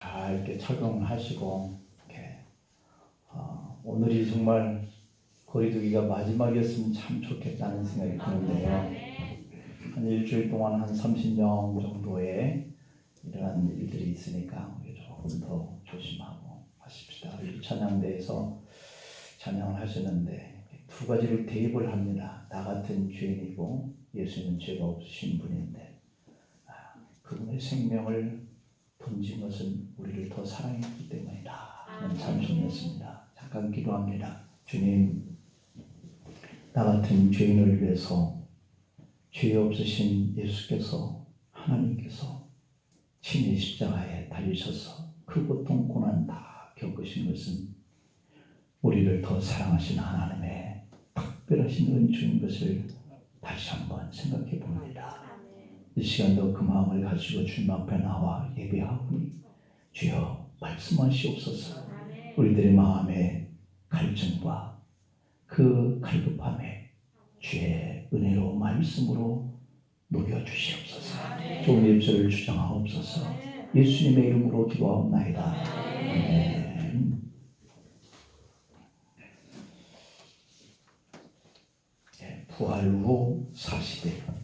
잘 이렇게 착용하시고 이렇게 오늘이 정말 거리두기가 마지막이었으면 참 좋겠다는 생각이 드는데요. 한 일주일 동안 한 30명 정도의 이러한 일들이 있으니까 우리 조금 더 조심하고 하십시다. 우리 찬양대에서 찬양을 하시는데 두 가지를 대입을 합니다. 나 같은 죄인이고 예수님은 죄가 없으신 분인데 그분의 생명을 던진 것은 우리를 더 사랑했기 때문이다 하는 찬송이었습니다. 잠깐 기도합니다. 주님, 나 같은 죄인을 위해서 죄 없으신 예수께서 하나님께서 친히 십자가에 달리셔서 그 고통 고난 다 겪으신 것은 우리를 더 사랑하신 하나님의 특별하신 은총인 것을 다시 한번 생각해 봅니다. 이 시간도 그 마음을 가지고 주님 앞에 나와 예배하오니 주여 말씀하시옵소서. 우리들의 마음의 갈증과 그 갈급함에 주의 은혜로 말씀으로 녹여주시옵소서. 좋은 일주를 주장하옵소서. 예수님의 이름으로 기도하옵나이다. 아멘. 부활 후 40일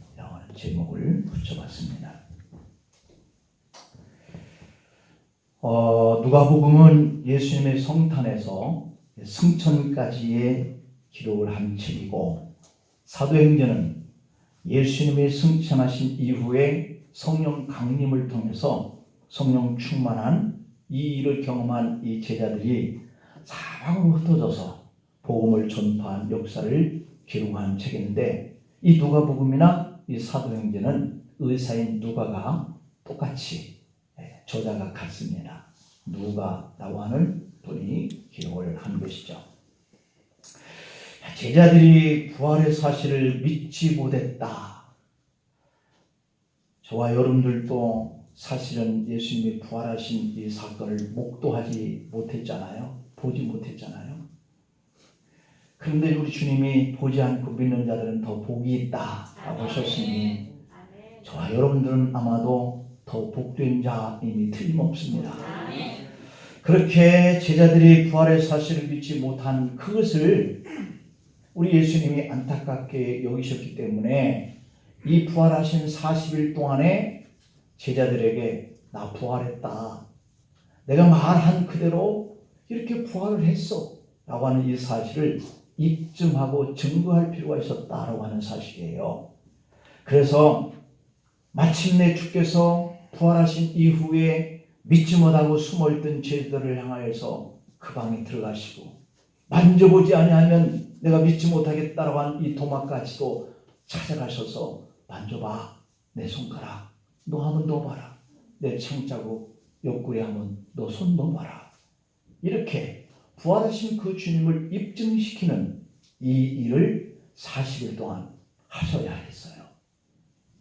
제목을 붙여봤습니다. 누가복음은 예수님의 성탄에서 승천까지의 기록을 한 책이고, 사도행전은 예수님이 승천하신 이후에 성령 강림을 통해서 성령 충만한 이 일을 경험한 이 제자들이 사방으로 흩어져서 복음을 전파한 역사를 기록한 책인데, 이 누가복음이나 이 사도행전은 의사인 누가가 똑같이 저자가 같습니다. 누가라고 하는 분이 기록을 한 것이죠. 제자들이 부활의 사실을 믿지 못했다. 저와 여러분들도 사실은 예수님이 부활하신 이 사건을 목도하지 못했잖아요. 보지 못했잖아요. 그런데 우리 주님이 보지 않고 믿는 자들은 더 복이 있다라고 하셨으니 저와 여러분들은 아마도 더 복된 자임이 틀림없습니다. 그렇게 제자들이 부활의 사실을 믿지 못한 그것을 우리 예수님이 안타깝게 여기셨기 때문에 이 부활하신 40일 동안에 제자들에게 나 부활했다, 내가 말한 그대로 이렇게 부활을 했어 라고 하는 이 사실을 입증하고 증거할 필요가 있었다라고 하는 사실이에요. 그래서 마침내 주께서 부활하신 이후에 믿지 못하고 숨어있던 제자들을 향하여서 그 방에 들어가시고, 만져보지 아니하면 내가 믿지 못하겠다라고 한 이 도마까지도 찾아가셔서 만져봐, 내 손가락 너 한번 넣어봐라, 내 창자국 옆구리 한번 너 손 넣어봐라, 이렇게 부활하신 그 주님을 입증시키는 이 일을 40일 동안 하셔야 했어요.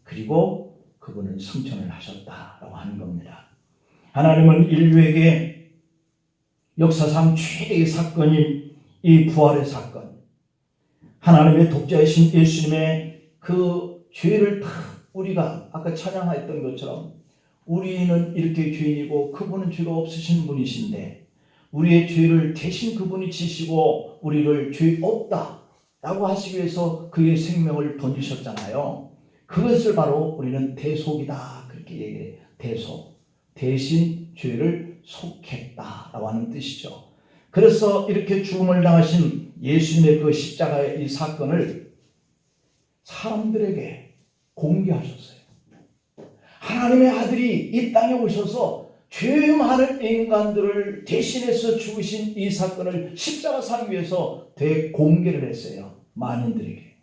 그리고 그분은 승천을 하셨다라고 하는 겁니다. 하나님은 인류에게 역사상 최대의 사건인 이 부활의 사건, 하나님의 독자이신 예수님의 그 죄를 다 우리가 아까 찬양했던 것처럼 우리는 이렇게 죄인이고 그분은 죄가 없으신 분이신데 우리의 죄를 대신 그분이 지시고 우리를 죄 없다라고 하시기 위해서 그의 생명을 던지셨잖아요. 그것을 바로 우리는 대속이다 그렇게 얘기해요. 대속, 대신 죄를 속했다라고 하는 뜻이죠. 그래서 이렇게 죽음을 당하신 예수님의 그 십자가의 이 사건을 사람들에게 공개하셨어요. 하나님의 아들이 이 땅에 오셔서 죄 많은 인간들을 대신해서 죽으신 이 사건을 십자가상 위에서 대공개를 했어요. 만인들에게.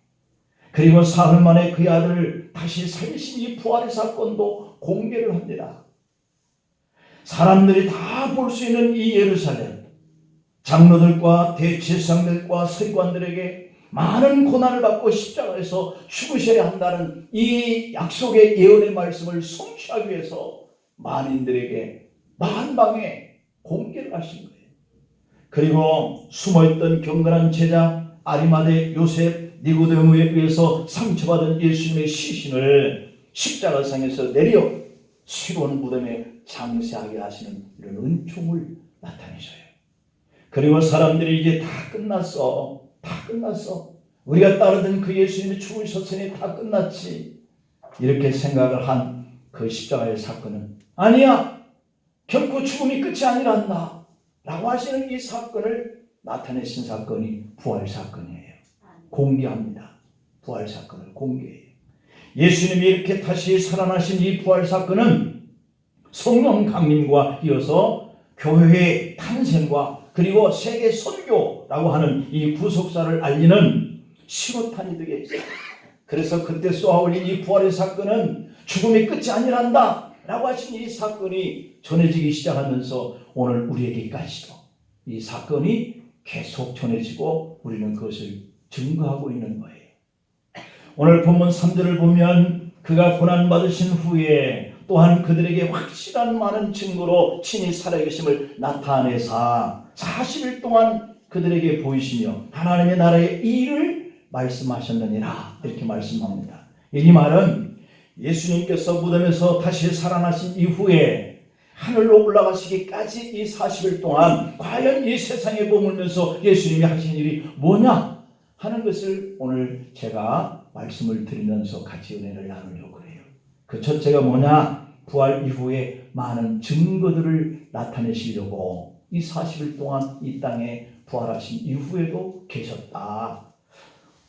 그리고 사흘 만에 그의 아들을 다시 살리신 이 부활의 사건도 공개를 합니다. 사람들이 다 볼 수 있는 이 예루살렘, 장로들과 대제사장들과 서기관들에게 많은 고난을 받고 십자가에서 죽으셔야 한다는 이 약속의 예언의 말씀을 성취하기 위해서 만인들에게 만방에 공개를 하신 거예요. 그리고 숨어있던 경건한 제자 아리마대 요셉 니고데모에 의해서 상처받은 예수님의 시신을 십자가상에서 내려 새로운 무덤에 장세하게 하시는 이런 은총을 나타내셔요. 그리고 사람들이 이제 다 끝났어. 다 끝났어. 우리가 따르던 그 예수님이 죽으셨으니 다 끝났지. 이렇게 생각을 한 그 십자가의 사건은 아니야. 결코 죽음이 끝이 아니란다. 라고 하시는 이 사건을 나타내신 사건이 부활 사건이에요. 공개합니다. 부활 사건을 공개해요. 예수님이 이렇게 다시 살아나신 이 부활 사건은 성령 강림과 이어서 교회의 탄생과 그리고 세계 선교라고 하는 이 구속사를 알리는 신호탄이 되게 있어요. 그래서 그때 쏘아올린 이 부활의 사건은 죽음이 끝이 아니란다 라고 하신 이 사건이 전해지기 시작하면서 오늘 우리에게까지도 이 사건이 계속 전해지고 우리는 그것을 증거하고 있는 거예요. 오늘 본문 3절을 보면 그가 고난받으신 후에 또한 그들에게 확실한 많은 증거로 친히 살아계심을 나타내사 40일 동안 그들에게 보이시며 하나님의 나라의 일을 말씀하셨느니라 이렇게 말씀합니다. 이 말은 예수님께서 무덤에서 다시 살아나신 이후에 하늘로 올라가시기까지 이 40일 동안 과연 이 세상에 머물면서 예수님이 하신 일이 뭐냐 하는 것을 오늘 제가 말씀을 드리면서 같이 은혜를 나누려고 해요. 그 첫째가 뭐냐? 부활 이후에 많은 증거들을 나타내시려고 이 40일 동안 이 땅에 부활하신 이후에도 계셨다.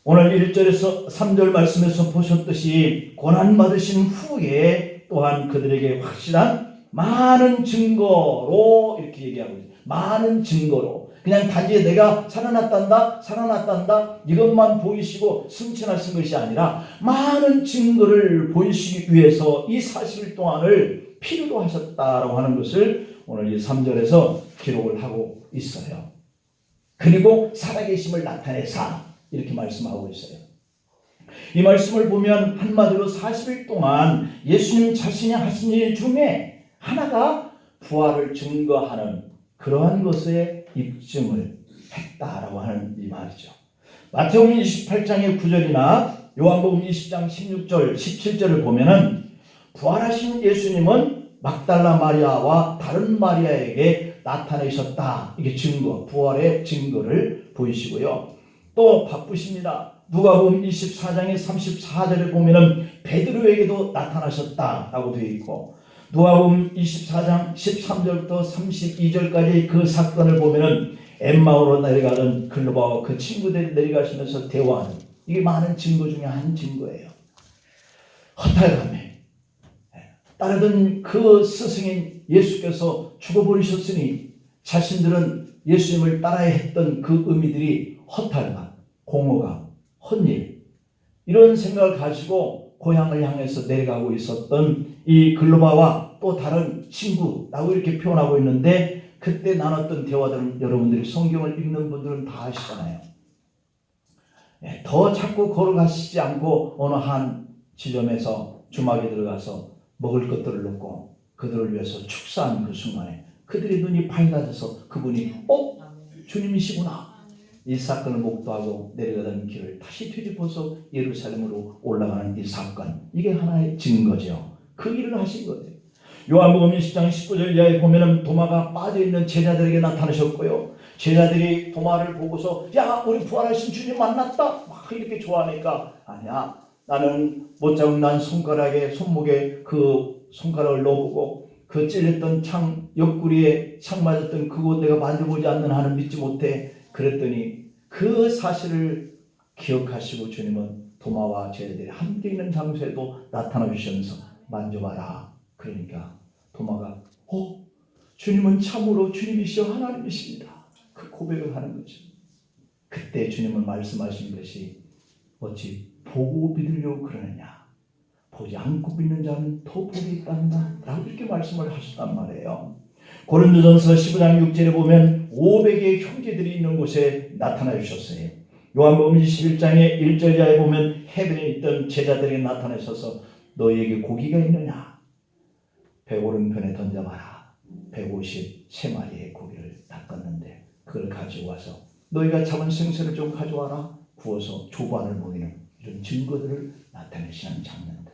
오늘 1절에서 3절 말씀에서 보셨듯이 고난받으신 후에 또한 그들에게 확실한 많은 증거로 이렇게 얘기하고 있어요. 많은 증거로. 그냥 단지 내가 살아났단다 이것만 보이시고 승천하신 것이 아니라 많은 증거를 보이시기 위해서 이 40일 동안을 필요로 하셨다라고 하는 것을 오늘 이 3절에서 기록을 하고 있어요. 그리고 살아계심을 나타내사 이렇게 말씀하고 있어요. 이 말씀을 보면 한마디로 40일 동안 예수님 자신이 하신 일 중에 하나가 부활을 증거하는 그러한 것에 입증을 했다라고 하는 이 말이죠. 마태복음 28장의 9절이나 요한복음 20장 16절 17절을 보면은 부활하신 예수님은 막달라 마리아와 다른 마리아에게 나타내셨다. 이게 증거, 부활의 증거를 보이시고요. 또 바쁘십니다. 누가복음 24장의 34절에 보면은 베드로에게도 나타나셨다라고 되어 있고 누가복음 24장 13절부터 32절까지 그 사건을 보면은 엠마오로 내려가는 글로바와 그 친구들이 내려가시면서 대화하는 이게 많은 증거 중에 한 증거예요. 허탈감에 따르던 그 스승인 예수께서 죽어버리셨으니 자신들은 예수님을 따라야 했던 그 의미들이 허탈감, 공허감, 헛일 이런 생각을 가지고 고향을 향해서 내려가고 있었던 이 글로바와 또 다른 친구라고 이렇게 표현하고 있는데 그때 나눴던 대화들은 여러분들이 성경을 읽는 분들은 다 아시잖아요. 더 자꾸 걸어가시지 않고 어느 한 지점에서 주막에 들어가서 먹을 것들을 놓고 그들을 위해서 축사한 그 순간에 그들의 눈이 밝아져서 그분이 주님이시구나. 이 사건을 목도하고 내려가던 길을 다시 뒤집어서 예루살렘으로 올라가는 이 사건 이게 하나의 증거죠. 그 일을 하신 거예요. 요한복음 20장 19절 이하에 보면은 도마가 빠져있는 제자들에게 나타나셨고요. 제자들이 도마를 보고서 야 우리 부활하신 주님 만났다 막 이렇게 좋아하니까 아니야 나는 못 잡은 난 손목에 그 손가락을 넣어보고 그 찔렸던 창 옆구리에 창 맞았던 그곳 내가 만져보지 않는 한은 믿지 못해. 그랬더니 그 사실을 기억하시고 주님은 도마와 제자들이 함께 있는 장소에도 나타나 주시면서 만져봐라. 그러니까 도마가 주님은 참으로 주님이시여 하나님이십니다. 그 고백을 하는 거죠. 그때 주님은 말씀하신 것이 어찌 보고 믿으려고 그러느냐. 보지 않고 믿는 자는 더 복이 있단다. 라고 이렇게 말씀을 하셨단 말이에요. 고린도전서 15장 6절에 보면 500의 형제들이 있는 곳에 나타나 주셨어요. 요한복음 21장의 1절 이하에 보면 해변에 있던 제자들이 나타나셔서 너희에게 고기가 있느냐? 배 오른편에 던져봐라. 153마리의 고기를 낚았는데 그걸 가지고 와서 너희가 잡은 생선을 좀 가져와라. 구워서 조반을 먹이는 이런 증거들을 나타내시는 장면들.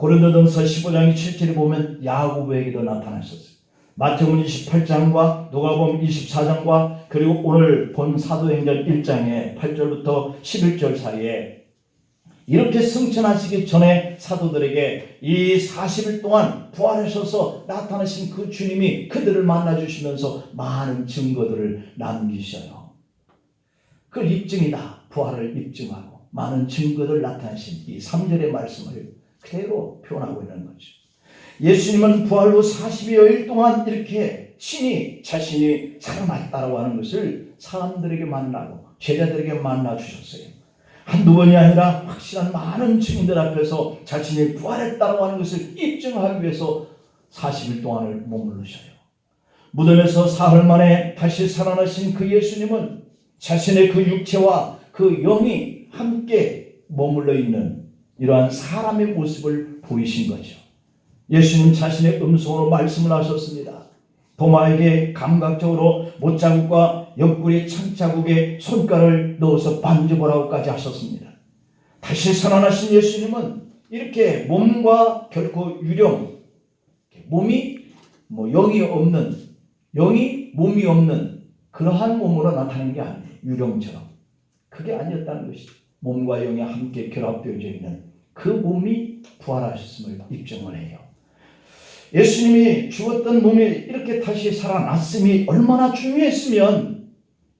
고린도전서 15장 7절에 보면 야고보에게도 나타나셨어요. 마태복음 28장과 누가복음 24장과 그리고 오늘 본 사도행전 1장의 8절부터 11절 사이에 이렇게 승천하시기 전에 사도들에게 이 40일 동안 부활하셔서 나타나신 그 주님이 그들을 만나주시면서 많은 증거들을 남기셔요. 그 입증이다. 부활을 입증하고 많은 증거들 나타나신 이 3절의 말씀을 그대로 표현하고 있는 거죠. 예수님은 부활 후 40여일 동안 이렇게 친히 자신이 살아났다고 하는 것을 사람들에게 만나고 제자들에게 만나 주셨어요. 한두 번이 아니라 확실한 많은 증인들 앞에서 자신이 부활했다고 하는 것을 입증하기 위해서 40일 동안을 머무르셔요. 무덤에서 사흘 만에 다시 살아나신 그 예수님은 자신의 그 육체와 그 영이 함께 머물러 있는 이러한 사람의 모습을 보이신 거죠. 예수님 자신의 음성으로 말씀을 하셨습니다. 도마에게 감각적으로 못자국과 옆구리 창자국에 손가락을 넣어서 만져보라고까지 하셨습니다. 다시 살아나신 예수님은 이렇게 몸과 결코 유령, 몸이 영이 없는, 영이 몸이 없는 그러한 몸으로 나타나는 게 아니에요. 유령처럼. 그게 아니었다는 것이죠. 몸과 영이 함께 결합되어져 있는 그 몸이 부활하셨음을 입증을 해요. 예수님이 죽었던 몸이 이렇게 다시 살아났음이 얼마나 중요했으면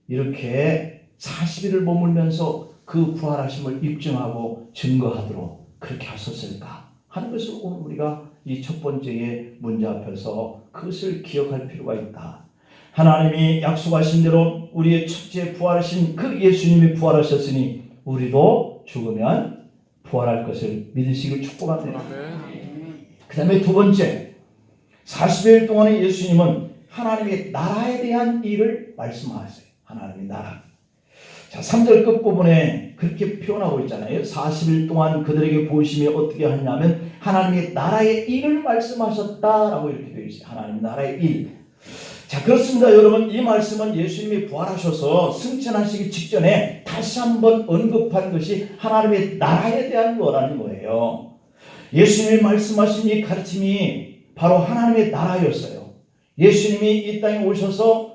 이렇게 40일을 머물면서 그 부활하심을 입증하고 증거하도록 그렇게 하셨을까 하는 것을 오늘 우리가 이 첫 번째의 문제 앞에서 그것을 기억할 필요가 있다. 하나님이 약속하신 대로 우리의 첫째 부활하신 그 예수님이 부활하셨으니 우리도 죽으면 부활할 것을 믿으시길 축복합니다. 그 다음에 두 번째, 40일 동안의 예수님은 하나님의 나라에 대한 일을 말씀하세요. 하나님의 나라. 자, 3절 끝부분에 그렇게 표현하고 있잖아요. 40일 동안 그들에게 보이심이 어떻게 하냐면 하나님의 나라의 일을 말씀하셨다라고 이렇게 되어 있어요. 하나님의 나라의 일. 자, 그렇습니다. 여러분, 이 말씀은 예수님이 부활하셔서 승천하시기 직전에 다시 한번 언급한 것이 하나님의 나라에 대한 거라는 거예요. 예수님이 말씀하신 이 가르침이 바로 하나님의 나라였어요. 예수님이 이 땅에 오셔서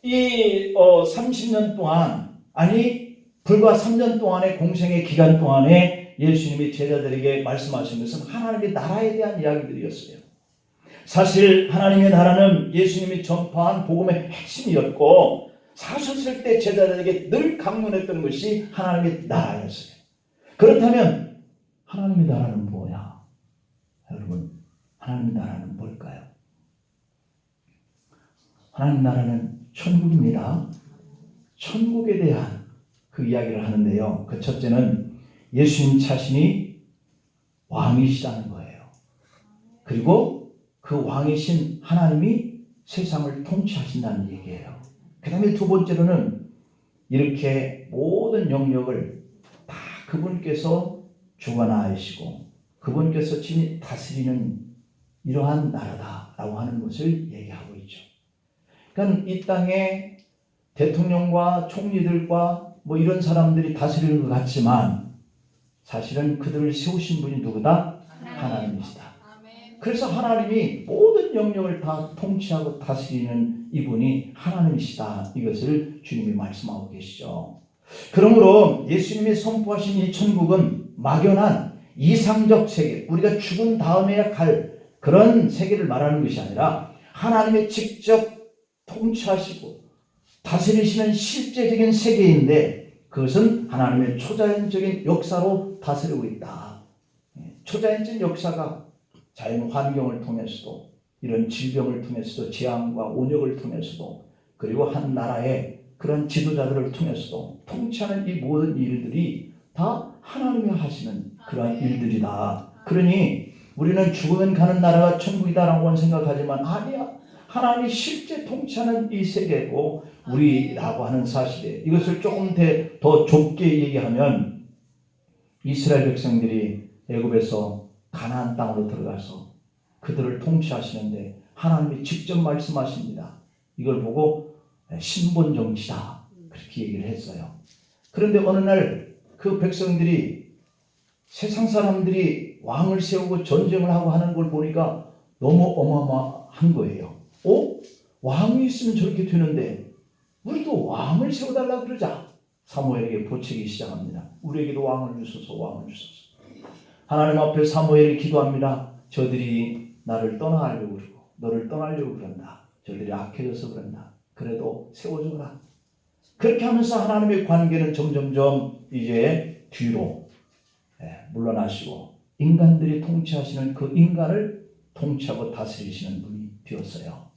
이 30년 동안, 아니 불과 3년 동안의 공생의 기간 동안에 예수님이 제자들에게 말씀하신 것은 하나님의 나라에 대한 이야기들이었어요. 사실 하나님의 나라는 예수님이 전파한 복음의 핵심이었고 사셨을 때 제자들에게 늘 강론했던 것이 하나님의 나라였어요. 그렇다면 하나님의 나라는 뭐냐? 여러분, 하나님의 나라는 뭘까요? 하나님의 나라는 천국입니다. 천국에 대한 그 이야기를 하는데요. 그 첫째는 예수님 자신이 왕이시라는 거예요. 그리고 그 왕이신 하나님이 세상을 통치하신다는 얘기예요. 그 다음에 두 번째로는 이렇게 모든 영역을 다 그분께서 주관하시고 그분께서 친히 다스리는 이러한 나라다라고 하는 것을 얘기하고 있죠. 그러니까 이 땅에 대통령과 총리들과 이런 사람들이 다스리는 것 같지만 사실은 그들을 세우신 분이 누구다? 하나님이시다. 그래서 하나님이 모든 영역을 다 통치하고 다스리는 이분이 하나님이시다. 이것을 주님이 말씀하고 계시죠. 그러므로 예수님이 선포하신 이 천국은 막연한 이상적 세계, 우리가 죽은 다음에야 갈 그런 세계를 말하는 것이 아니라 하나님이 직접 통치하시고 다스리시는 실제적인 세계인데 그것은 하나님의 초자연적인 역사로 다스리고 있다. 초자연적인 역사가 자연 환경을 통해서도 이런 질병을 통해서도 재앙과 온역을 통해서도 그리고 한 나라의 그런 지도자들을 통해서도 통치하는 이 모든 일들이 다 하나님이 하시는 그런 일들이다. 그러니 우리는 죽으면 가는 나라가 천국이다라고 생각하지만 아니야. 하나님이 실제 통치하는 이 세계고 우리라고 하는 사실이에요. 이것을 조금 더 좁게 얘기하면 이스라엘 백성들이 애굽에서 가나안 땅으로 들어가서 그들을 통치하시는데 하나님이 직접 말씀하십니다. 이걸 보고 신본 정치다 그렇게 얘기를 했어요. 그런데 어느 날 그 백성들이 세상 사람들이 왕을 세우고 전쟁을 하고 하는 걸 보니까 너무 어마어마한 거예요. 왕이 있으면 저렇게 되는데 우리도 왕을 세워달라 그러자. 사무엘에게 보채기 시작합니다. 우리에게도 왕을 주소서, 왕을 주소서. 하나님 앞에 사무엘이 기도합니다. 저들이 나를 떠나가려고 그러고 너를 떠나려고 그런다. 저들이 악해져서 그런다. 그래도 세워주라. 그렇게 하면서 하나님의 관계는 점점점 이제 뒤로 물러나시고 인간들이 통치하시는 그 인간을 통치하고 다스리시는 분이 되었어요.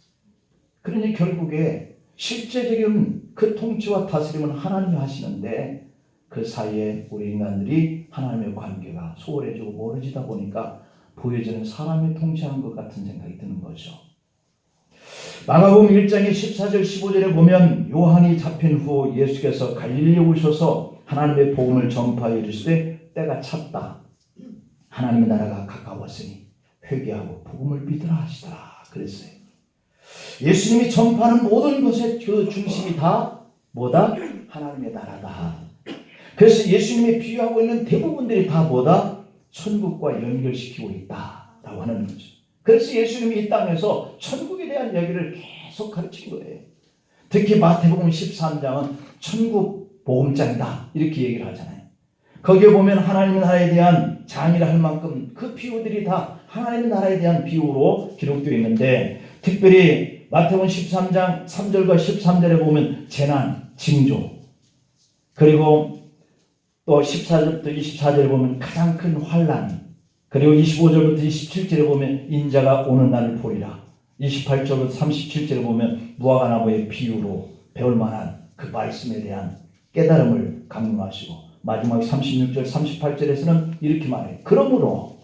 그러니 결국에 실제적인 그 통치와 다스림은 하나님이 하시는데 그 사이에 우리 인간들이 하나님의 관계가 소홀해지고 멀어지다 보니까 보여지는 사람이 통치하는 것 같은 생각이 드는 거죠. 마가복음 1장의 14절 15절에 보면 요한이 잡힌 후 예수께서 갈릴리에 오셔서 하나님의 복음을 전파하여 이르시되 때가 찼다. 하나님의 나라가 가까웠으니 회개하고 복음을 믿으라 하시더라 그랬어요. 예수님이 전파하는 모든 것의 그 중심이 다 뭐다? 하나님의 나라다. 그래서 예수님이 비유하고 있는 대부분들이 다 뭐다? 천국과 연결시키고 있다라고 하는 거죠. 그래서 예수님이 이 땅에서 천국에 대한 이야기를 계속 가르친 거예요. 특히 마태복음 13장은 천국 복음장이다 이렇게 얘기를 하잖아요. 거기에 보면 하나님의 나라에 대한 장이라 할 만큼 그 비유들이 다 하나님의 나라에 대한 비유로 기록되어 있는데 특별히 마태복음 13장 3절과 13절에 보면 재난, 징조 그리고 또 14절부터 24절에 보면 가장 큰 환난 그리고 25절부터 27절에 보면 인자가 오는 날을 보리라 28절부터 37절에 보면 무화과나무의 비유로 배울 만한 그 말씀에 대한 깨달음을 강론하시고 마지막 36절 38절에서는 이렇게 말해요. 그러므로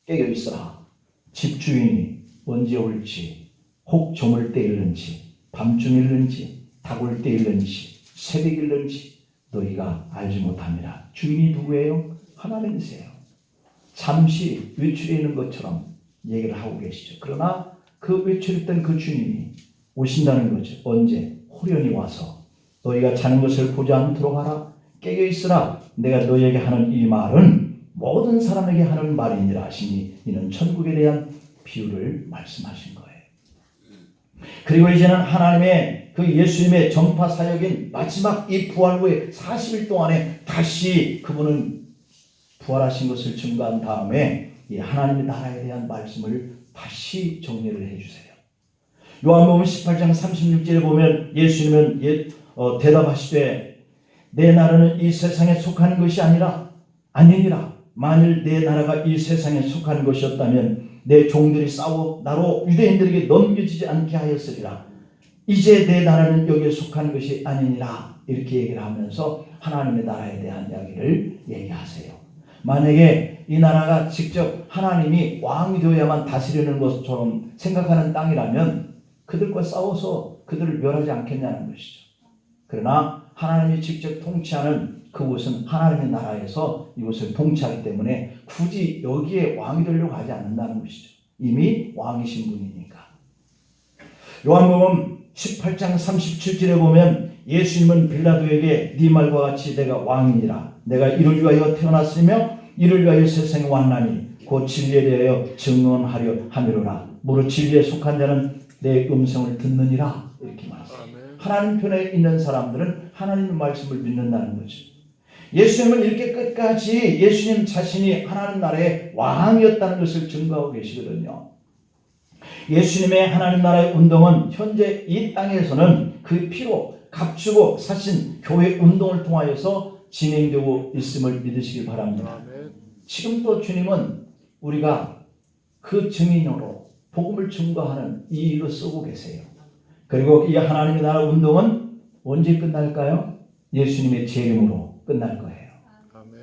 깨어 있어라. 집주인이 언제 올지 혹 저물 때일는지 밤중일는지 닭올 때일는지 새벽일는지 너희가 알지 못함이라. 주인이 누구예요? 하나님이세요. 잠시 외출해 있는 것처럼 얘기를 하고 계시죠. 그러나 그 외출했던 그 주님이 오신다는 거죠. 언제? 호련히 와서 너희가 자는 것을 보지 않도록 하라. 깨어 있으라. 내가 너희에게 하는 이 말은 모든 사람에게 하는 말이니라 하시니 이는 천국에 대한 비유를 말씀하신 거예요. 그리고 이제는 하나님의 그 예수님의 전파 사역인 마지막 이 부활 후에 40일 동안에 다시 그분은 부활하신 것을 증거한 다음에 이 하나님의 나라에 대한 말씀을 다시 정리를 해주세요. 요한복음 18장 36절에 보면 예수님은 대답하시되 내 나라는 이 세상에 속하는 것이 아니니라. 만일 내 나라가 이 세상에 속하는 것이었다면 내 종들이 싸워 나로 유대인들에게 넘겨지지 않게 하였으리라. 이제 내 나라는 여기에 속하는 것이 아니니라. 이렇게 얘기를 하면서 하나님의 나라에 대한 이야기를 얘기하세요. 만약에 이 나라가 직접 하나님이 왕이 되어야만 다스리는 것처럼 생각하는 땅이라면 그들과 싸워서 그들을 멸하지 않겠냐는 것이죠. 그러나 하나님이 직접 통치하는 그곳은 하나님의 나라에서 이곳을 통치하기 때문에 굳이 여기에 왕이 되려고 하지 않는다는 것이죠. 이미 왕이신 분이니까. 요한복음 18장 37절에 보면 예수님은 빌라도에게 네 말과 같이 내가 왕이니라. 내가 이를 위하여 태어났으며 이를 위하여 세상에 왔나니 곧 진리에 대하여 증언하려 함이로라. 무릇 진리에 속한 자는 내 음성을 듣느니라. 이렇게 말했습니다. 하나님 편에 있는 사람들은 하나님의 말씀을 믿는다는 거죠. 예수님은 이렇게 끝까지 예수님 자신이 하나님 나라의 왕이었다는 것을 증거하고 계시거든요. 예수님의 하나님 나라의 운동은 현재 이 땅에서는 그 피로 값주고 사신 교회 운동을 통하여서 진행되고 있음을 믿으시기 바랍니다. 지금도 주님은 우리가 그 증인으로 복음을 증거하는 이 일로 쓰고 계세요. 그리고 이 하나님의 나라 운동은 언제 끝날까요? 예수님의 재림으로 끝날 거예요.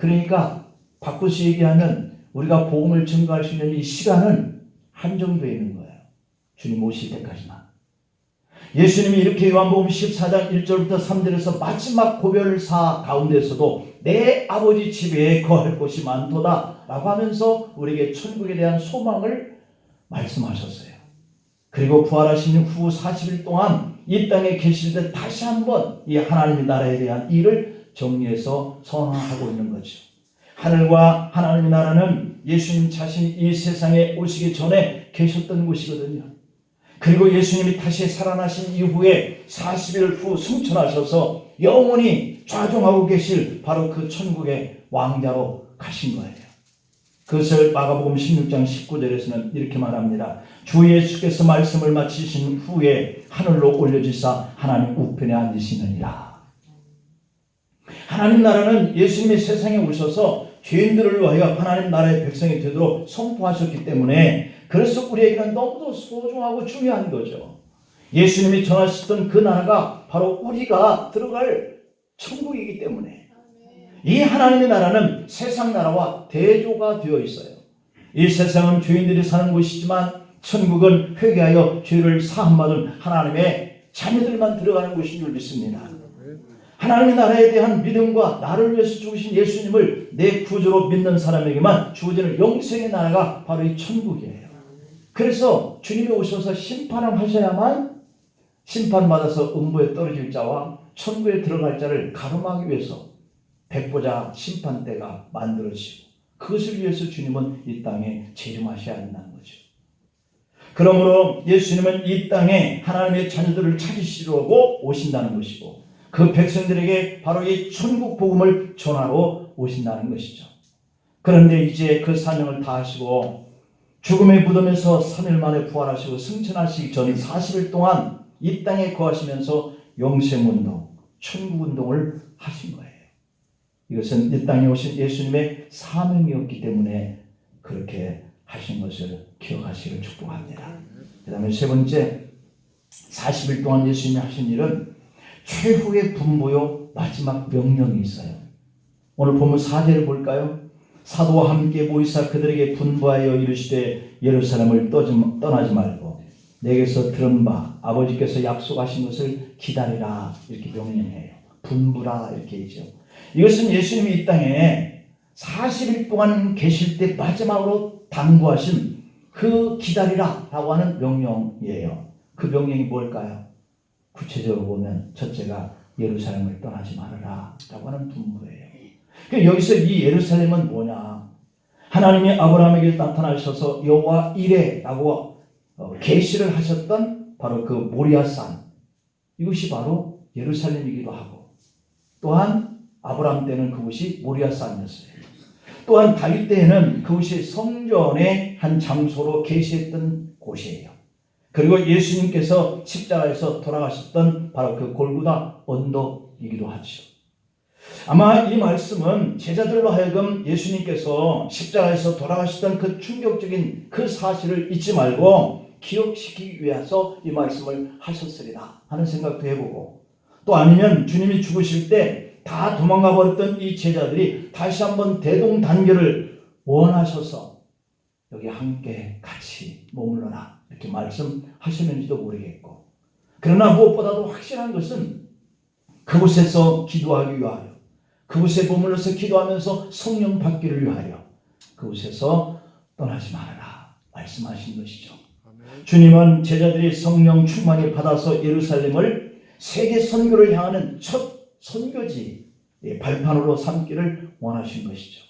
그러니까 바꾸서 얘기하면 우리가 복음을 증거할 수 있는 이 시간은 한정되어 있는 거예요. 주님 오실 때까지만. 예수님이 이렇게 요한복음 14장 1절부터 3절에서 마지막 고별사 가운데서도 내 아버지 집에 거할 곳이 많도다 라고 하면서 우리에게 천국에 대한 소망을 말씀하셨어요. 그리고 부활하신 후 40일 동안 이 땅에 계실 때 다시 한번 이 하나님의 나라에 대한 일을 정리해서 선언하고 있는 거죠. 하늘과 하나님의 나라는 예수님 자신이 이 세상에 오시기 전에 계셨던 곳이거든요. 그리고 예수님이 다시 살아나신 이후에 40일 후 승천하셔서 영원히 좌종하고 계실 바로 그 천국의 왕자로 가신 거예요. 그것을 마가복음 16장 19절에서는 이렇게 말합니다. 주 예수께서 말씀을 마치신 후에 하늘로 올려지사 하나님 우편에 앉으시느니라. 하나님 나라는 예수님이 세상에 오셔서 죄인들을 위하여 하나님 나라의 백성이 되도록 선포하셨기 때문에 그래서 우리에게는 너무도 소중하고 중요한 거죠. 예수님이 전하셨던 그 나라가 바로 우리가 들어갈 천국이기 때문에 이 하나님의 나라는 세상 나라와 대조가 되어 있어요. 이 세상은 죄인들이 사는 곳이지만 천국은 회개하여 죄를 사함받은 하나님의 자녀들만 들어가는 곳인 줄 믿습니다. 하나님의 나라에 대한 믿음과 나를 위해서 죽으신 예수님을 내 구주로 믿는 사람에게만 주어지는 영생의 나라가 바로 이 천국이에요. 그래서 주님이 오셔서 심판을 하셔야만 심판받아서 음부에 떨어질 자와 천국에 들어갈 자를 가름하기 위해서 백보자 심판대가 만들어지고 그것을 위해서 주님은 이 땅에 재림하셔야 한다는 거죠. 그러므로 예수님은 이 땅에 하나님의 자녀들을 찾으시려고 오신다는 것이고 그 백성들에게 바로 이 천국 복음을 전하러 오신다는 것이죠. 그런데 이제 그 사명을 다하시고 죽음의 무덤에서 3일 만에 부활하시고 승천하시기 전 40일 동안 이 땅에 거하시면서 영생운동, 천국운동을 하신 거예요. 이것은 이 땅에 오신 예수님의 사명이었기 때문에 그렇게 하신 것을 기억하시기를 축복합니다. 그 다음에 세 번째, 40일 동안 예수님이 하신 일은 최후의 분부요 마지막 명령이 있어요. 오늘 본문 4절을 볼까요? 사도와 함께 모이사 그들에게 분부하여 이르시되 예루살렘을 떠나지 말고 내게서 들은 바 아버지께서 약속하신 것을 기다리라 이렇게 명령해요. 분부라 이렇게 하죠. 이것은 예수님이 이 땅에 40일 동안 계실 때 마지막으로 당부하신 그 기다리라 라고 하는 명령이에요. 그 명령이 뭘까요? 구체적으로 보면 첫째가 예루살렘을 떠나지 말아라 라고 하는 분부예요. 여기서 이 예루살렘은 뭐냐? 하나님이 아브라함에게 나타나셔서 여호와 이레라고 계시를 하셨던 바로 그 모리아산, 이것이 바로 예루살렘이기도 하고 또한 아브라함 때는 그곳이 모리아산이었어요. 또한 다윗 때에는 그곳이 성전의 한 장소로 계시했던 곳이에요. 그리고 예수님께서 십자가에서 돌아가셨던 바로 그 골고다 언덕이기도 하죠. 아마 이 말씀은 제자들로 하여금 예수님께서 십자가에서 돌아가셨던 그 충격적인 그 사실을 잊지 말고 기억시키기 위해서 이 말씀을 하셨으리라 하는 생각도 해보고, 또 아니면 주님이 죽으실 때 다 도망가 버렸던 이 제자들이 다시 한번 대동단결을 원하셔서 여기 함께 같이 머물러라 이렇게 말씀하셨는지도 모르겠고, 그러나 무엇보다도 확실한 것은 그곳에서 기도하기 위하여, 그곳에 머물러서 기도하면서 성령 받기를 위하여 그곳에서 떠나지 말아라 말씀하신 것이죠. 주님은 제자들이 성령 충만을 받아서 예루살렘을 세계 선교를 향하는 첫 선교지 발판으로 삼기를 원하신 것이죠.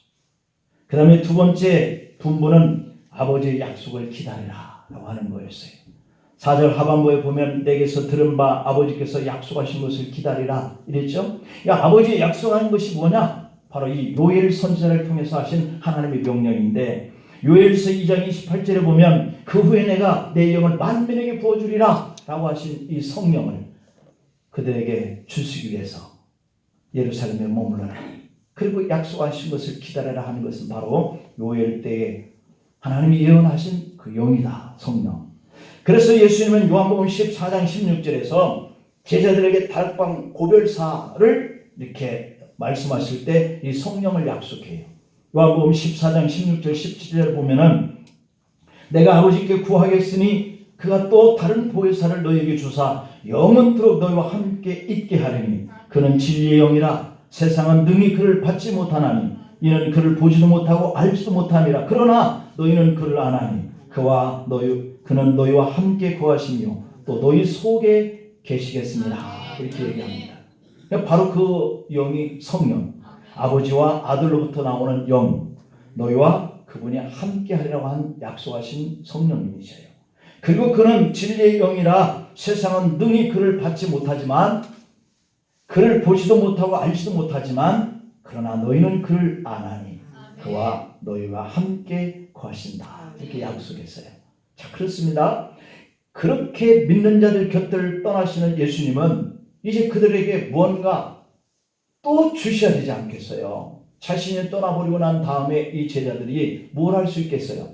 그 다음에 두 번째 분부는 아버지의 약속을 기다리라 라고 하는 거였어요. 4절 하반부에 보면 내게서 들은 바 아버지께서 약속하신 것을 기다리라 이랬죠. 아버지의 약속한 것이 뭐냐? 바로 이 요엘 선지자를 통해서 하신 하나님의 명령인데, 요엘서 2장 28절에 보면 그 후에 내가 내 영을 만민에게 부어주리라 라고 하신 이 성령을 그들에게 주시기 위해서 예루살렘에 머물러라, 그리고 약속하신 것을 기다려라 하는 것은 바로 요엘 때에 하나님이 예언하신 그 영이다, 성령. 그래서 예수님은 요한복음 14장 16절에서 제자들에게 다락방 고별사를 이렇게 말씀하실 때 이 성령을 약속해요. 요한복음 14장 16절 17절 보면은 내가 아버지께 구하겠으니 그가 또 다른 보혜사를 너희에게 주사 영원토록 너희와 함께 있게 하리니 그는 진리의 영이라 세상은 능히 그를 받지 못하나니 이는 그를 보지도 못하고 알지도 못함이라. 그러나 너희는 그를 아나니 그는 너희와 함께 거하시며 또 너희 속에 계시겠습니다. 이렇게 얘기합니다. 바로 그 영이 성령, 아버지와 아들로부터 나오는 영, 너희와 그분이 함께 하리라고 한 약속하신 성령님이셔요. 그리고 그는 진리의 영이라 세상은 능히 그를 받지 못하지만, 그를 보지도 못하고 알지도 못하지만, 그러나 너희는 그를 아나니 그와 너희와 함께 거하신다. 이렇게 약속했어요. 자, 그렇습니다. 그렇게 믿는 자들 곁을 떠나시는 예수님은 이제 그들에게 무언가 또 주셔야 되지 않겠어요? 자신이 떠나버리고 난 다음에 이 제자들이 뭘 할 수 있겠어요?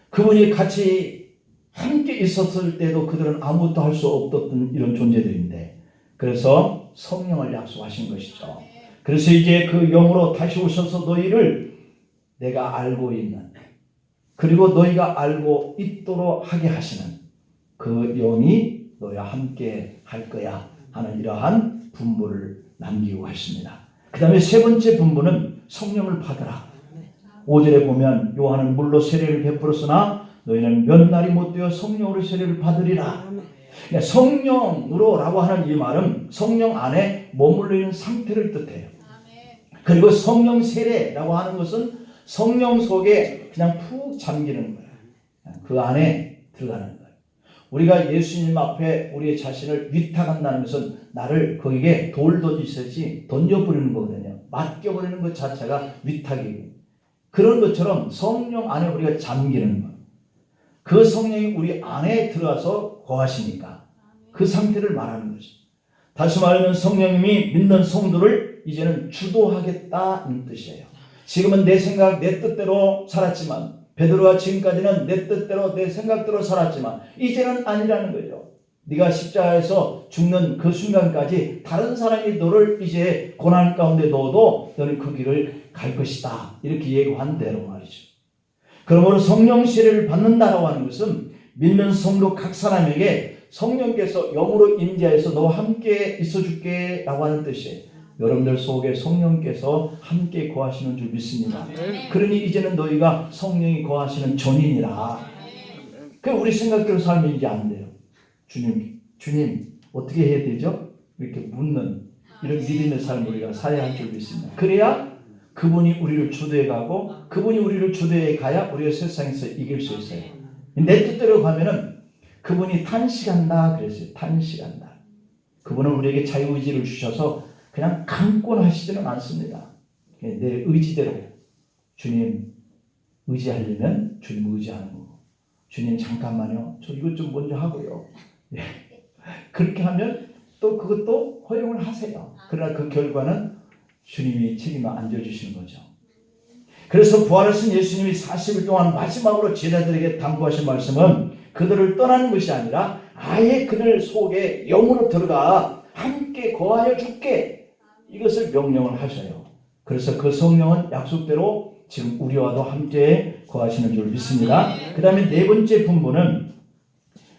그분이 같이 함께 있었을 때도 그들은 아무것도 할 수 없었던 이런 존재들인데, 그래서 성령을 약속하신 것이죠. 그래서 이제 그 영으로 다시 오셔서 너희를 내가 알고 있는, 그리고 너희가 알고 있도록 하게 하시는 그 영이 너희와 함께 할 거야 하는 이러한 분부를 남기고 하십니다. 그 다음에 세 번째 분부는 성령을 받으라. 5절에 보면 요한은 물로 세례를 베풀었으나 너희는 몇 날이 못되어 성령으로 세례를 받으리라. 성령으로라고 하는 이 말은 성령 안에 머물러 있는 상태를 뜻해요. 그리고 성령 세례라고 하는 것은 성령 속에 그냥 푹 잠기는 거예요. 그 안에 들어가는 거예요. 우리가 예수님 앞에 우리의 자신을 위탁한다는 것은 나를 거기에 돌 던지듯이 던져버리는 거거든요. 맡겨버리는 것 자체가 위탁이고, 그런 것처럼 성령 안에 우리가 잠기는 거예요. 그 성령이 우리 안에 들어가서 거하시니까 그 상태를 말하는 거죠. 다시 말하면 성령님이 믿는 성도를 이제는 주도하겠다는 뜻이에요. 지금은 내 생각, 내 뜻대로 살았지만, 베드로가 지금까지는 내 뜻대로 내 생각대로 살았지만 이제는 아니라는 거죠. 네가 십자가에서 죽는 그 순간까지 다른 사람이 너를 이제 고난 가운데 넣어도 너는 그 길을 갈 것이다. 이렇게 예고한 대로 말이죠. 그러므로 성령 세례를 받는다라고 하는 것은 믿는 성도 각 사람에게 성령께서 영으로 임재해서 너와 함께 있어줄게 라고 하는 뜻이에요. 여러분들 속에 성령께서 함께 거하시는 줄 믿습니다. 그러니 이제는 너희가 성령이 거하시는 전인이라. 그 우리 생각대로 살면 이제 안 돼요. 주님 어떻게 해야 되죠? 이렇게 묻는 이런 믿음의 삶을 우리가 살아야 할 줄 믿습니다. 그래야 그분이 우리를 주도해 가고, 그분이 우리를 주도해 가야 우리가 세상에서 이길 수 있어요. 내 뜻대로 가면은 그분이 탄식한다 그랬어요. 탄식한다. 그분은 우리에게 자유의지를 주셔서 그냥 강권 하시지는 않습니다. 내 의지대로 주님 의지하려면 주님 의지하는 거고, 주님 잠깐만요, 저 이것 좀 먼저 하고요. 그렇게 하면 또 그것도 허용을 하세요. 그러나 그 결과는 주님이 책임을 안겨주시는 거죠. 그래서 부활하신 예수님이 40일 동안 마지막으로 제자들에게 당부하신 말씀은 그들을 떠나는 것이 아니라 아예 그들 속에 영으로 들어가 함께 거하여 줄게, 이것을 명령을 하셔요. 그래서 그 성령은 약속대로 지금 우리와도 함께 거하시는 줄 믿습니다. 그 다음에 네 번째 분부는,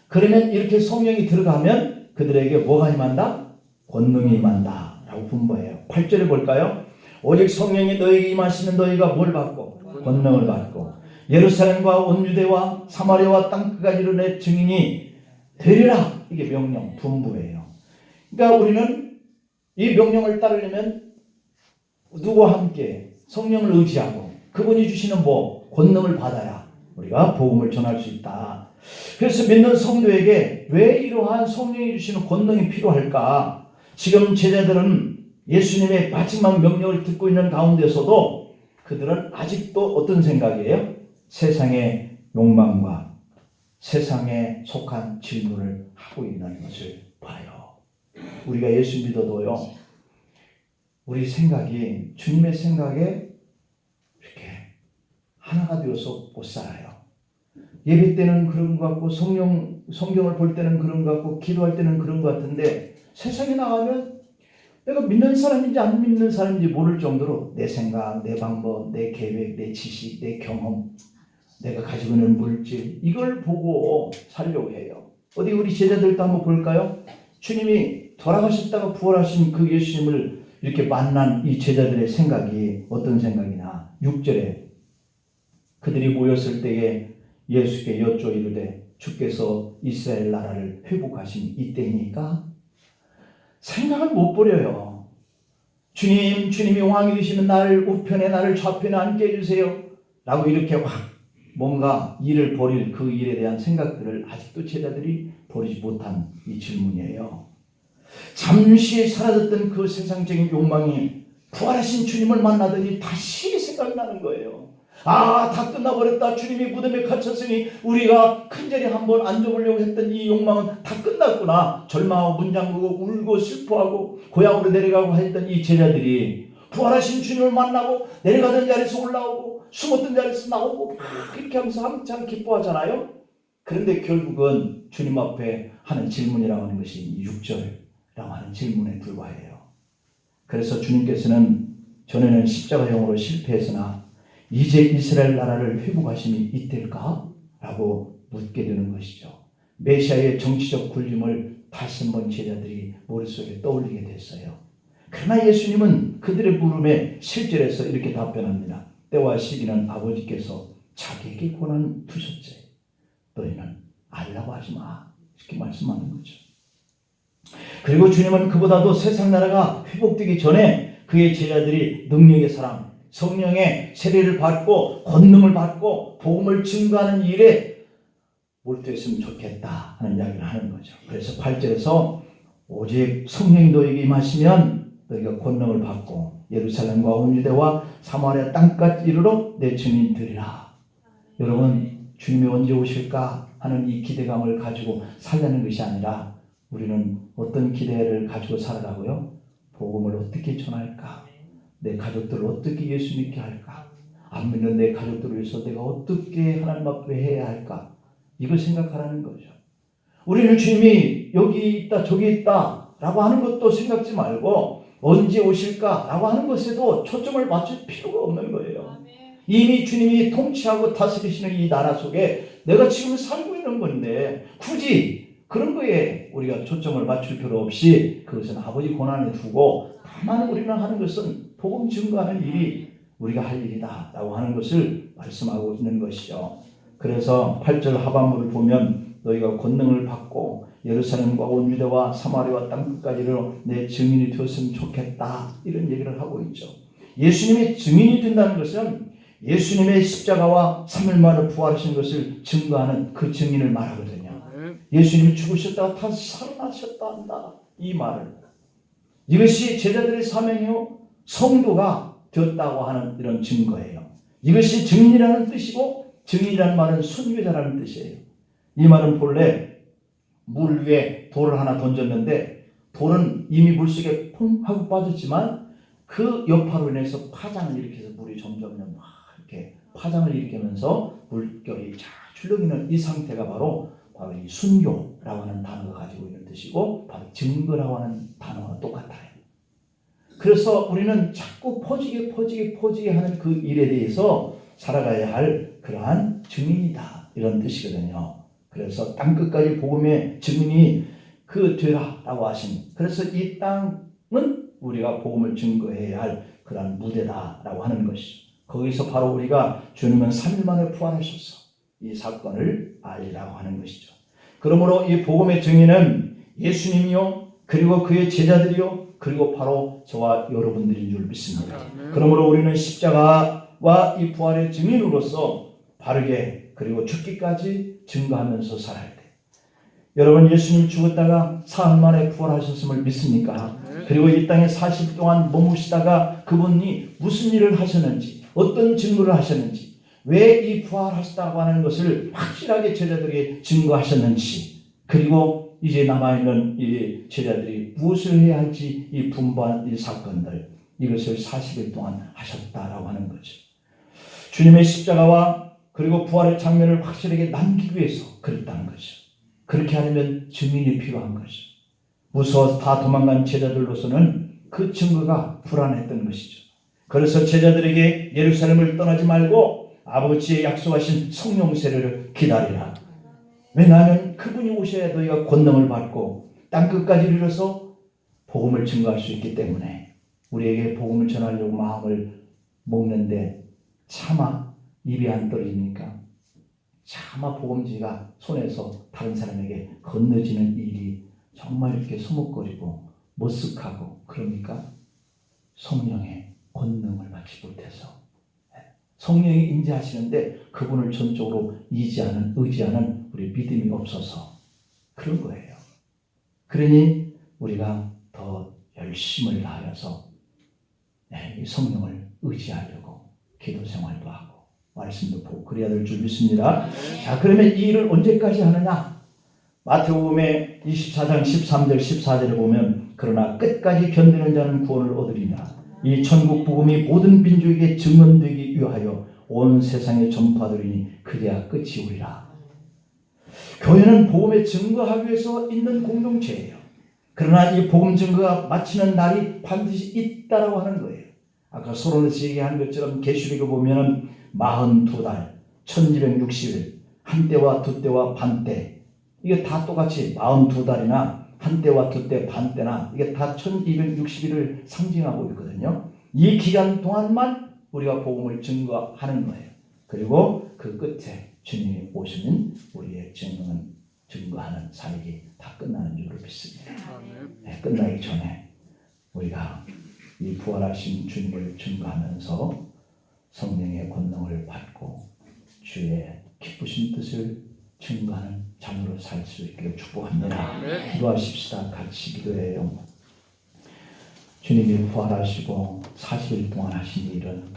그러면 이렇게 성령이 들어가면 그들에게 뭐가 임한다? 권능이 임한다 라고 분부해요. 8절에 볼까요? 오직 성령이 너에게 임하시면 너희가 뭘 받고? 권능을 받고 예루살렘과 온 유대와 사마리아와 땅끝까지로 내 증인이 되리라. 이게 명령, 분부예요. 그러니까 우리는 이 명령을 따르려면 누구와 함께? 성령을 의지하고 그분이 주시는 권능을 받아야 우리가 복음을 전할 수 있다. 그래서 믿는 성도에게 왜 이러한 성령이 주시는 권능이 필요할까? 지금 제자들은 예수님의 마지막 명령을 듣고 있는 가운데서도 그들은 아직도 어떤 생각이에요? 세상의 욕망과 세상에 속한 질문을 하고 있는 것을 봐요. 우리가 예수 믿어도요, 우리 생각이 주님의 생각에 이렇게 하나가 되어서 못 살아요. 예배 때는 그런 것 같고, 성경을 볼 때는 그런 것 같고, 기도할 때는 그런 것 같은데, 세상에 나가면 내가 믿는 사람인지 안 믿는 사람인지 모를 정도로 내 생각, 내 방법, 내 계획, 내 지식, 내 경험, 내가 가지고 있는 물질, 이걸 보고 살려고 해요. 어디 우리 제자들도 한번 볼까요? 주님이 돌아가셨다가 부활하신 그 예수님을 이렇게 만난 이 제자들의 생각이 어떤 생각이냐. 6절에 그들이 모였을 때에 예수께 여쭈어 이르되 주께서 이스라엘 나라를 회복하신 이때이니까. 생각을 못 버려요. 주님이 왕이 되시면 나를 우편에 나를 좌편에 앉게 해주세요 라고 이렇게 확 뭔가 일을 벌일 그 일에 대한 생각들을 아직도 제자들이 버리지 못한 이 질문이에요. 잠시 사라졌던 그 세상적인 욕망이 부활하신 주님을 만나더니 다시 생각나는 거예요. 다 끝나버렸다. 주님이 무덤에 갇혔으니 우리가 큰 자리에 한번 앉아보려고 했던 이 욕망은 다 끝났구나. 절망하고 문 잠그고 울고 슬퍼하고 고향으로 내려가고 했던 이 제자들이 부활하신 주님을 만나고 내려가던 자리에서 올라오고 숨었던 자리에서 나오고 그렇게 하면서 한참 기뻐하잖아요. 그런데 결국은 주님 앞에 하는 질문이라고 하는 것이 6절이라고 하는 질문에 불과해요. 그래서 주님께서는 전에는 십자가형으로 실패했으나 이제 이스라엘 나라를 회복하심이 이때일까? 라고 묻게 되는 것이죠. 메시아의 정치적 굴림을 다시 한번 제자들이 머릿속에 떠올리게 됐어요. 그러나 예수님은 그들의 물음에 7절에서 이렇게 답변합니다. 때와 시기는 아버지께서 자기에게 권한 두셨지. 너희는 알라고 하지 마. 이렇게 말씀하는 거죠. 그리고 주님은 그보다도 세상 나라가 회복되기 전에 그의 제자들이 능력의 사랑, 성령의 세례를 받고 권능을 받고 복음을 증거하는 일에 몰두했으면 좋겠다 하는 이야기를 하는 거죠. 그래서 8절에서 오직 성령이 너에게 임하시면 너희가 권능을 받고 예루살렘과 온 유대와 사마리아 땅까지 이르러 내 증인 되리라. 여러분, 주님이 언제 오실까 하는 이 기대감을 가지고 살려는 것이 아니라 우리는 어떤 기대를 가지고 살아가고요? 복음을 어떻게 전할까? 내 가족들을 어떻게 예수 믿게 할까? 안 믿는 내 가족들을 위해서 내가 어떻게 하나님 앞에 해야 할까? 이걸 생각하라는 거죠. 우리는 주님이 여기 있다 저기 있다 라고 하는 것도 생각지 말고 언제 오실까 라고 하는 것에도 초점을 맞출 필요가 없는 거예요. 이미 주님이 통치하고 다스리시는 이 나라 속에 내가 지금 살고 있는 건데 굳이 그런 거에 우리가 초점을 맞출 필요 없이 그것은 아버지 권한에 두고 다만 우리는 하는 것은 복음 증거하는 일이 우리가 할 일이다 라고 하는 것을 말씀하고 있는 것이죠. 그래서 8절 하반부를 보면 너희가 권능을 받고 예루살렘과 온 유대와 사마리아 땅끝까지로 내 증인이 되었으면 좋겠다 이런 얘기를 하고 있죠. 예수님의 증인이 된다는 것은 예수님의 십자가와 3일 만에 부활하신 것을 증거하는 그 증인을 말하거든요. 예수님이 죽으셨다가 다시 살아나셨다 한다 이 말을. 이것이 제자들의 사명이요 성도가 되었다고 하는 이런 증거예요. 이것이 증인이라는 뜻이고 증인이라는 말은 순교자라는 뜻이에요. 이 말은 본래 물 위에 돌을 하나 던졌는데 돌은 이미 물속에 퐁 하고 빠졌지만 그 여파로 인해서 파장을 일으켜서 물이 점점 막 이렇게 파장을 일으키면서 물결이 쫙 출렁이는 이 상태가 바로 이 순교라고 하는 단어가 가지고 있는 뜻이고 바로 증거라고 하는 단어와 똑같아요. 그래서 우리는 자꾸 퍼지게 하는 그 일에 대해서 살아가야 할 그러한 증인이다 이런 뜻이거든요. 그래서 땅끝까지 복음의 증인이 되라라고 하신. 그래서 이 땅은 우리가 복음을 증거해야 할 그러한 무대다라고 하는 것이죠. 거기서 바로 우리가 주님은 3일 만에 부활하셔서 이 사건을 알리라고 하는 것이죠. 그러므로 이 복음의 증인은 예수님이요 그리고 그의 제자들이요 그리고 바로 저와 여러분들인 줄 믿습니다. 그러므로 우리는 십자가와 이 부활의 증인으로서 바르게 그리고 죽기까지 증거하면서 살아야 돼. 여러분 예수님 죽었다가 사흘 만에 부활하셨음을 믿습니까? 그리고 이 땅에 40일 동안 머무시다가 그분이 무슨 일을 하셨는지 어떤 증거를 하셨는지 왜 이 부활하셨다고 하는 것을 확실하게 제자들에게 증거하셨는지 그리고 이제 남아있는 이 제자들이 무엇을 해야 할지 이 분반 이 사건들 이것을 40일 동안 하셨다라고 하는 거죠. 주님의 십자가와 그리고 부활의 장면을 확실하게 남기기 위해서 그랬다는 거죠. 그렇게 하려면 증인이 필요한 거죠. 무서워서 다 도망간 제자들로서는 그 증거가 불안했던 것이죠. 그래서 제자들에게 예루살렘을 떠나지 말고 아버지의 약속하신 성령 세례를 기다리라. 왜냐하면 그분이 오셔야 너희가 권능을 받고 땅끝까지 이르러서 복음을 증거할 수 있기 때문에 우리에게 복음을 전하려고 마음을 먹는데 차마 입이 안 떨어집니까? 차마 복음지가 손에서 다른 사람에게 건너지는 일이 정말 이렇게 소목거리고 머쓱하고 그럽니까? 성령의 권능을 받지 못해서 성령이 임재하시는데 그분을 전적으로 의지하는 우리 믿음이 없어서 그런 거예요. 그러니 우리가 더 열심을 다하여서 이 성령을 의지하려고 기도 생활도 하고 말씀도 보고 그래야 될 줄 믿습니다. 자, 그러면 이 일을 언제까지 하느냐? 마태복음의 24장 13절 14절에 보면 그러나 끝까지 견디는 자는 구원을 얻으리라. 이 천국 복음이 모든 민족에게 증언되기 위하여 온 세상에 전파되리니 그래야 끝이 오리라. 교회는 복음에 증거하기 위해서 있는 공동체예요. 그러나 이 복음 증거가 마치는 날이 반드시 있다라고 하는 거예요. 아까 소론에서 얘기한 것처럼 계시록에 보면은 42달, 1260일, 한때와 두때와 반때, 이게 다 똑같이 42달이나 한때와 두때, 반때나 이게 다 1260일을 상징하고 있거든요. 이 기간 동안만 우리가 복음을 증거하는 거예요. 그리고 그 끝에 주님이 오시면 우리의 증거하는 사역이 다 끝나는 줄로 믿습니다. 네, 끝나기 전에 우리가 이 부활하신 주님을 증거하면서 성령의 권능을 받고 주의 기쁘신 뜻을 증거하는 자녀로 살 수 있기를 축복합니다. 기도하십시다. 같이 기도해요. 주님이 부활하시고 40일 동안 하신 일은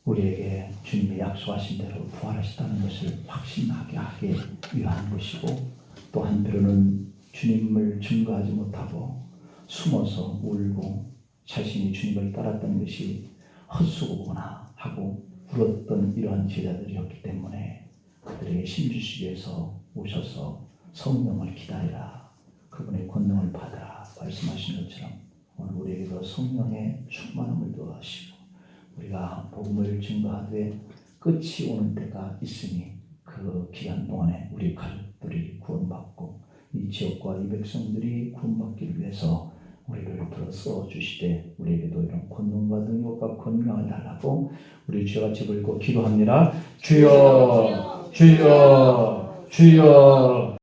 우리에게 주님이 약속하신 대로 부활하시다는 것을 확신하게 하기 위한 것이고, 또 한편으로는 주님을 증거하지 못하고 숨어서 울고 자신이 주님을 따랐던 것이 헛수고구나 하고 울었던 이러한 제자들이었기 때문에 그들에게 힘주시기 위해서 오셔서 성령을 기다리라, 그분의 권능을 받아라 말씀하신 것처럼 오늘 우리에게도 성령의 충만함을 더하시고 우리가 복음을 증거하되 끝이 오는 때가 있으니 그 기간 동안에 우리 가족들이 구원받고 이 지역과 이 백성들이 구원받기를 위해서 우리를 들어 써주시되 우리에게도 이런 권능과 능력과 권명을 달라고 우리 주여같이 불고 기도합니다. 주여 주여 주여